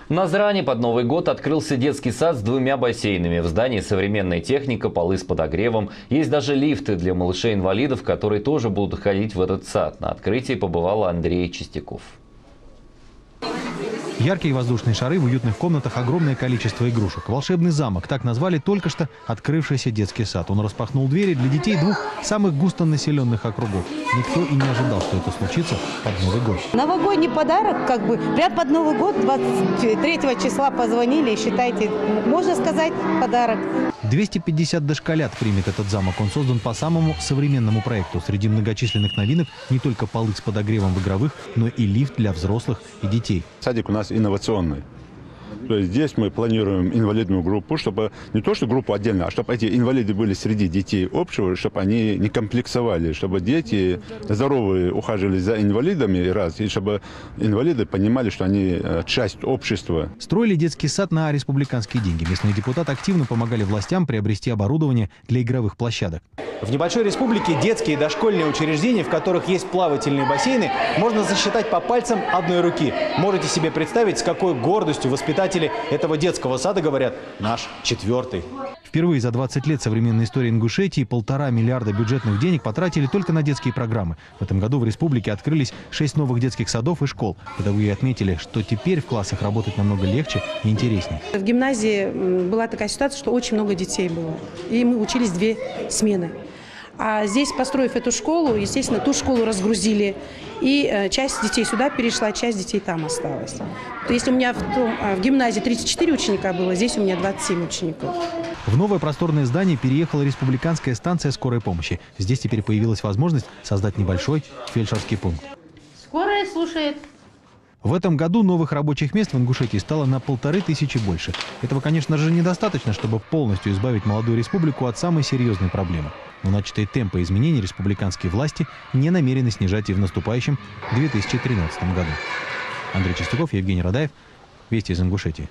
В Назране под Новый год открылся детский сад с 2 бассейнами. В здании современная техника, полы с подогревом. Есть даже лифты для малышей-инвалидов, которые тоже будут ходить в этот сад. На открытии побывал Андрей Чистяков. Яркие воздушные шары, в уютных комнатах огромное количество игрушек. Волшебный замок – так назвали только что открывшийся детский сад. Он распахнул двери для детей 2 самых густонаселенных округов. Никто и не ожидал, что это случится под Новый год. Новогодний подарок, прям под Новый год, 23 числа позвонили, и считайте, можно сказать, подарок. 250 дошколят примет этот замок. Он создан по самому современному проекту. Среди многочисленных новинок не только полы с подогревом в игровых, но и лифт для взрослых и детей. Садик у нас инновационный. То есть здесь мы планируем инвалидную группу, чтобы не то что группу отдельно, а чтобы эти инвалиды были среди детей общего, чтобы они не комплексовали, чтобы дети здоровые ухаживали за инвалидами, и чтобы инвалиды понимали, что они часть общества. Строили детский сад на республиканские деньги. Местные депутаты активно помогали властям приобрести оборудование для игровых площадок. В небольшой республике детские и дошкольные учреждения, в которых есть плавательные бассейны, можно засчитать по пальцам одной руки. Можете себе представить, с какой гордостью воспитатели этого детского сада говорят: наш 4-й. Впервые за 20 лет современной истории Ингушетии 1,5 миллиарда бюджетных денег потратили только на детские программы. В этом году в республике открылись 6 новых детских садов и школ. Педагоги отметили, что теперь в классах работать намного легче и интереснее. В гимназии была такая ситуация, что очень много детей было. И мы учились 2 смены. А здесь, построив эту школу, естественно, ту школу разгрузили. И часть детей сюда перешла, часть детей там осталась. То есть у меня в гимназии 34 ученика было, здесь у меня 27 учеников. В новое просторное здание переехала республиканская станция скорой помощи. Здесь теперь появилась возможность создать небольшой фельдшерский пункт. Скорая слушает. В этом году новых рабочих мест в Ингушетии стало на 1500 больше. Этого, конечно же, недостаточно, чтобы полностью избавить молодую республику от самой серьезной проблемы. Но начатые темпы изменений республиканские власти не намерены снижать и в наступающем 2013 году. Андрей Чистяков, Евгений Радаев. Вести из Ингушетии.